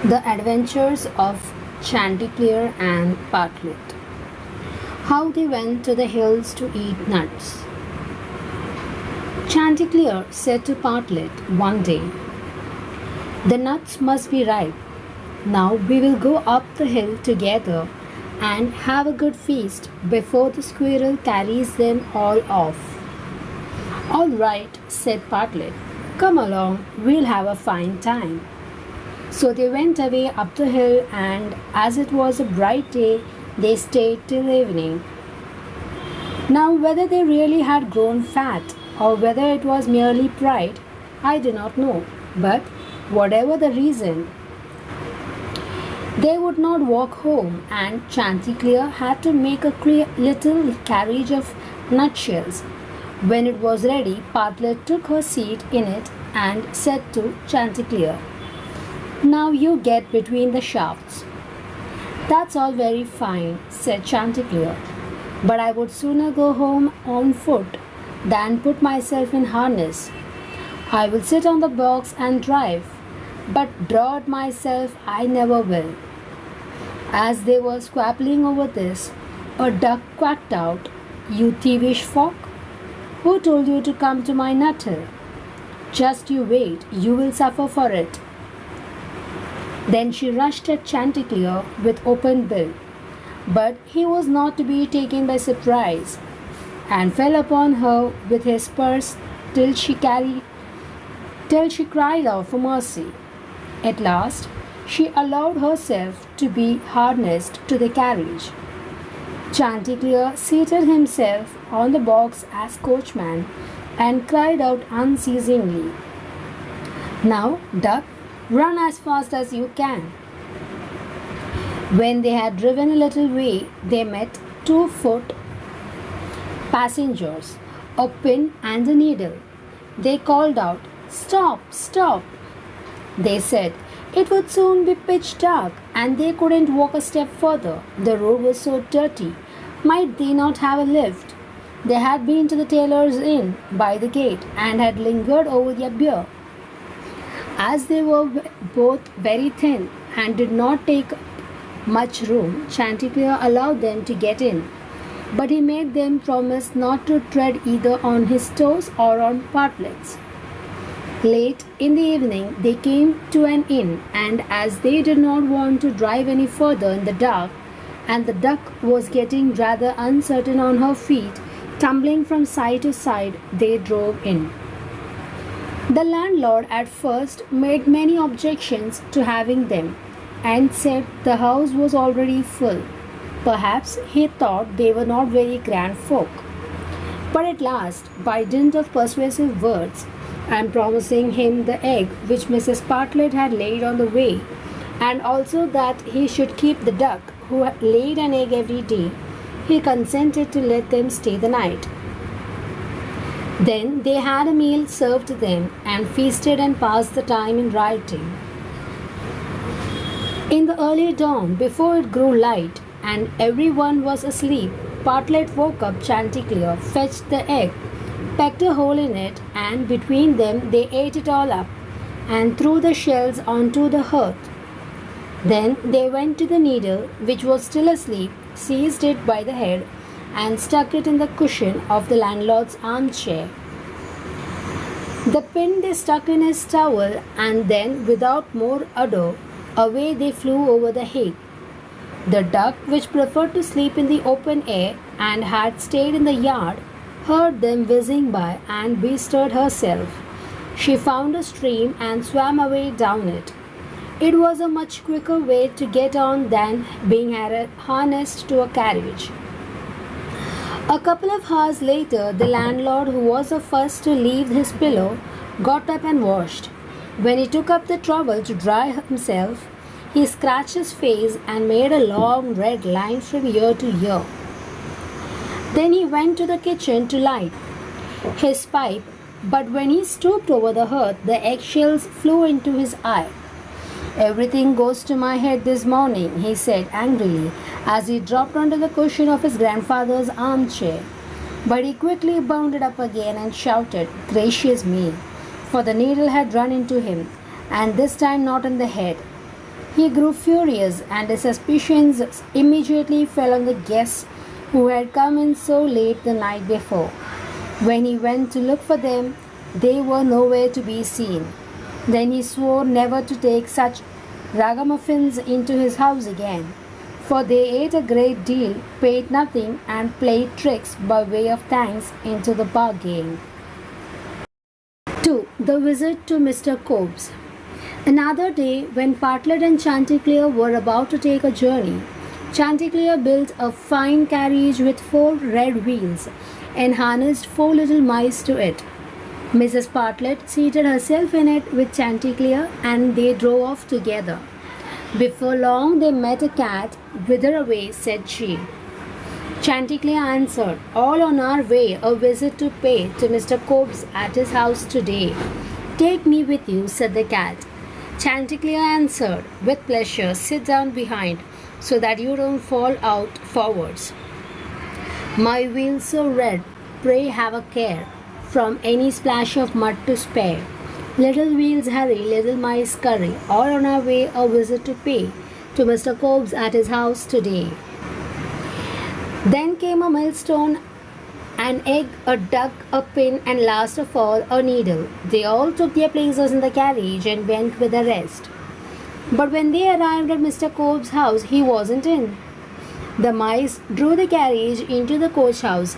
The Adventures of Chanticleer and Partlet. How they went to the hills to eat nuts. Chanticleer said to Partlet one day, "The nuts must be ripe. Now we will go up the hill together and have a good feast before the squirrel carries them all off." "All right," said Partlet. "Come along, we'll have a fine time." So they went away up the hill, and as it was a bright day, they stayed till evening. Now, whether they really had grown fat or whether it was merely pride, I do not know. But whatever the reason, they would not walk home, and Chanticleer had to make a little carriage of nutshells. When it was ready, Partlet took her seat in it and said to Chanticleer, "Now you get between the shafts." "That's all very fine," said Chanticleer, "but I would sooner go home on foot than put myself in harness. I will sit on the box and drive, but draw it myself I never will." As they were squabbling over this, a duck quacked out, "You thievish folk! Who told you to come to my nut hill? Just you wait, you will suffer for it." Then she rushed at Chanticleer with open bill, but he was not to be taken by surprise, and fell upon her with his purse till she cried out for mercy. At last she allowed herself to be harnessed to the carriage. Chanticleer seated himself on the box as coachman and cried out unceasingly, "Now, duck, run as fast as you can." When they had driven a little way, they met 2 foot passengers, a pin and a needle. They called out, "Stop, stop!" They said it would soon be pitch dark, and they couldn't walk a step further. The road was so dirty. Might they not have a lift? They had been to the tailor's inn by the gate and had lingered over their beer. As they were both very thin and did not take much room, Chanticleer allowed them to get in, but he made them promise not to tread either on his toes or on Partlet's. Late in the evening they came to an inn, and as they did not want to drive any further in the dark, and the duck was getting rather uncertain on her feet, tumbling from side to side, they drove in. The landlord at first made many objections to having them, and said the house was already full. Perhaps he thought they were not very grand folk. But at last, by dint of persuasive words, and promising him the egg which Mrs. Partlet had laid on the way, and also that he should keep the duck who laid an egg every day, he consented to let them stay the night. Then they had a meal served to them, and feasted and passed the time in rioting. In the early dawn, before it grew light and everyone was asleep, Partlet woke up Chanticleer, fetched the egg, pecked a hole in it, and between them they ate it all up, and threw the shells onto the hearth. Then they went to the needle, which was still asleep, seized it by the head, and stuck it in the cushion of the landlord's armchair. The pin they stuck in his towel, and then, without more ado, away they flew over the hay. The duck, which preferred to sleep in the open air and had stayed in the yard, heard them whizzing by and bestirred herself. She found a stream and swam away down it. It was a much quicker way to get on than being harnessed to a carriage. A couple of hours later, the landlord, who was the first to leave his pillow, got up and washed. When he took up the trouble to dry himself, he scratched his face and made a long red line from ear to ear. Then he went to the kitchen to light his pipe, but when he stooped over the hearth, the eggshells flew into his eye. "Everything goes to my head this morning," he said angrily, as he dropped onto the cushion of his grandfather's armchair. But he quickly bounded up again and shouted, "Gracious me!" for the needle had run into him, and this time not in the head. He grew furious, and his suspicions immediately fell on the guests who had come in so late the night before. When he went to look for them, they were nowhere to be seen. Then he swore never to take such ragamuffins into his house again, for they ate a great deal, paid nothing, and played tricks by way of thanks into the bargain. 2. The visit to Mr. Cobb's. Another day, when Partlet and Chanticleer were about to take a journey, Chanticleer built a fine carriage with 4 red wheels and harnessed 4 little mice to it. Mrs. Partlet seated herself in it with Chanticleer, and they drove off together. Before long they met a cat. "Whither away?" said she. Chanticleer answered, "All on our way, a visit to pay to Mr. Cobb's at his house today." "Take me with you," said the cat. Chanticleer answered, "With pleasure, sit down behind, so that you don't fall out forwards. My wheels so red, pray have a care, from any splash of mud to spare. Little wheels hurry, little mice scurry, all on our way a visit to pay to Mr. Cobb's at his house today." Then came a millstone, an egg, a duck, a pin, and last of all a needle. They all took their places in the carriage and went with the rest. But when they arrived at Mr. Cobb's house, he wasn't in. The mice drew the carriage into the coach house.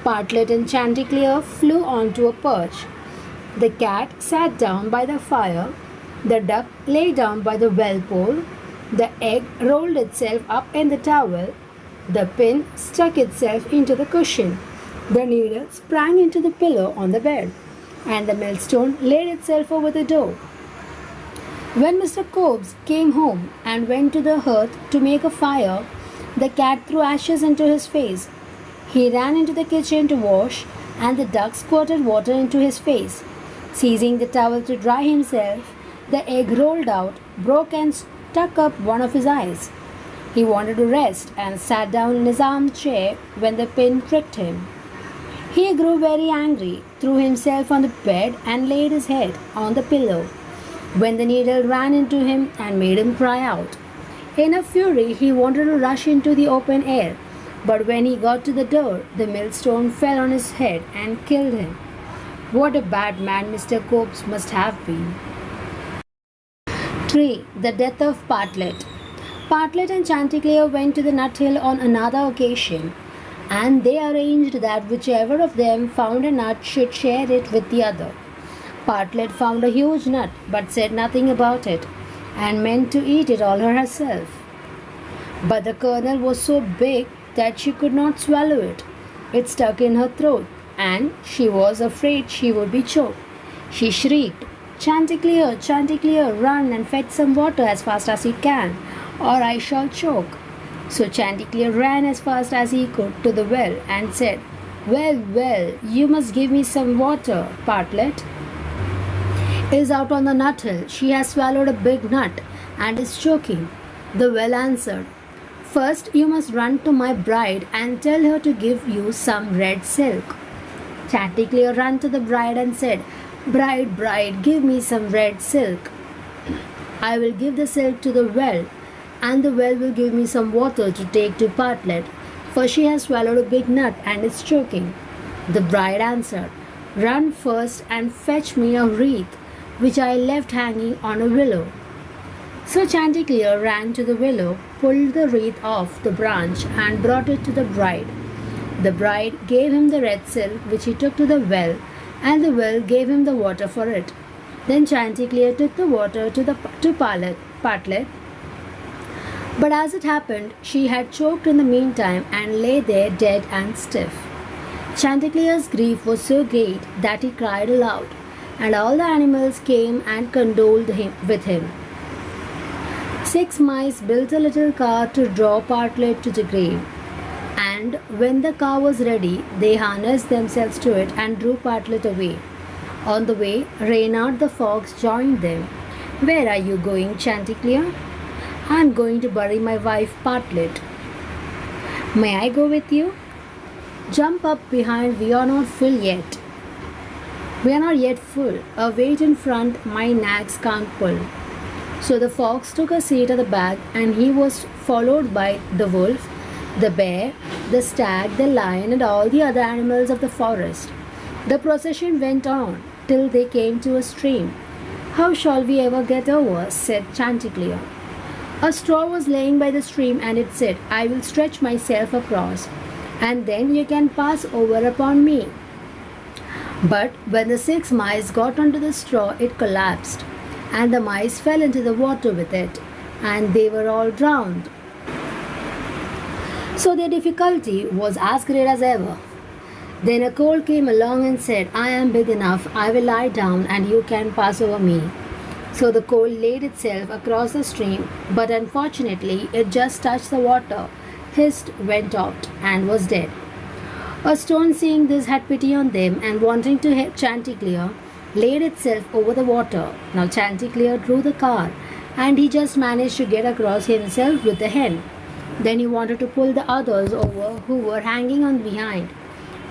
Partlet and Chanticleer flew onto a perch. The cat sat down by the fire. The duck lay down by the well pole. The egg rolled itself up in the towel. The pin stuck itself into the cushion. The needle sprang into the pillow on the bed, and the millstone laid itself over the door. When Mr. Cobbs came home and went to the hearth to make a fire, the cat threw ashes into his face. He ran into the kitchen to wash, and the duck squirted water into his face. Seizing the towel to dry himself, the egg rolled out, broke, and stuck up one of his eyes. He wanted to rest and sat down in his armchair when the pin pricked him. He grew very angry, threw himself on the bed, and laid his head on the pillow, when the needle ran into him and made him cry out. In a fury, he wanted to rush into the open air, but when he got to the door, the millstone fell on his head and killed him. What a bad man Mr. Cobbs must have been. 3. The death of Partlet. Partlet and Chanticleer went to the nut hill on another occasion, and they arranged that whichever of them found a nut should share it with the other. Partlet found a huge nut, but said nothing about it, and meant to eat it all herself. But the kernel was so big that she could not swallow it. It stuck in her throat, and she was afraid she would be choked. She shrieked, "Chanticleer, Chanticleer, run and fetch some water as fast as you can, or I shall choke." So Chanticleer ran as fast as he could to the well and said, "Well, well, you must give me some water. Partlet is out on the nut hill. She has swallowed a big nut and is choking." The well answered, "First you must run to my bride and tell her to give you some red silk." Chanticleer ran to the bride and said, "Bride, bride, give me some red silk. I will give the silk to the well, and the well will give me some water to take to Partlet, for she has swallowed a big nut and is choking." The bride answered, "Run first and fetch me a wreath which I left hanging on a willow." So Chanticleer ran to the willow, pulled the wreath off the branch, and brought it to the bride. The bride gave him the red silk, which he took to the well, and the well gave him the water for it. Then Chanticleer took the water to Partlet, but as it happened, she had choked in the meantime and lay there dead and stiff. Chanticleer's grief was so great that he cried aloud, and all the animals came and condoled with him. 6 mice built a little car to draw Partlet to the grave, and when the car was ready, they harnessed themselves to it and drew Partlet away. On the way, Reynard the fox joined them. "Where are you going, Chanticleer?" "I am going to bury my wife Partlet." "May I go with you?" "Jump up behind, we are not full yet." "We are not yet full. A weight in front my nags can't pull." So the fox took a seat at the back, and he was followed by the wolf, the bear, the stag, the lion, and all the other animals of the forest. The procession went on till they came to a stream. "How shall we ever get over?" said Chanticleer. A straw was laying by the stream, and it said, "I will stretch myself across, and then you can pass over upon me." But when the 6 mice got onto the straw, it collapsed, and the mice fell into the water with it, and they were all drowned. So their difficulty was as great as ever. Then a coal came along and said, "I am big enough, I will lie down, and you can pass over me." So the coal laid itself across the stream, but unfortunately it just touched the water, hissed, went out, and was dead. A stone, seeing this, had pity on them, and wanting to help Chanticleer, laid itself over the water. Now Chanticleer drew the car, and he just managed to get across himself with the hen. Then he wanted to pull the others over who were hanging on behind,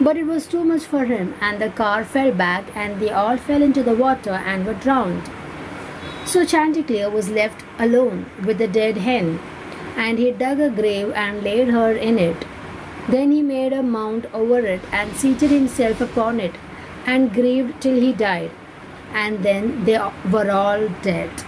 but it was too much for him, and the car fell back, and they all fell into the water and were drowned. So Chanticleer was left alone with the dead hen, and he dug a grave and laid her in it. Then he made a mount over it and seated himself upon it, and grieved till he died, and then they were all dead.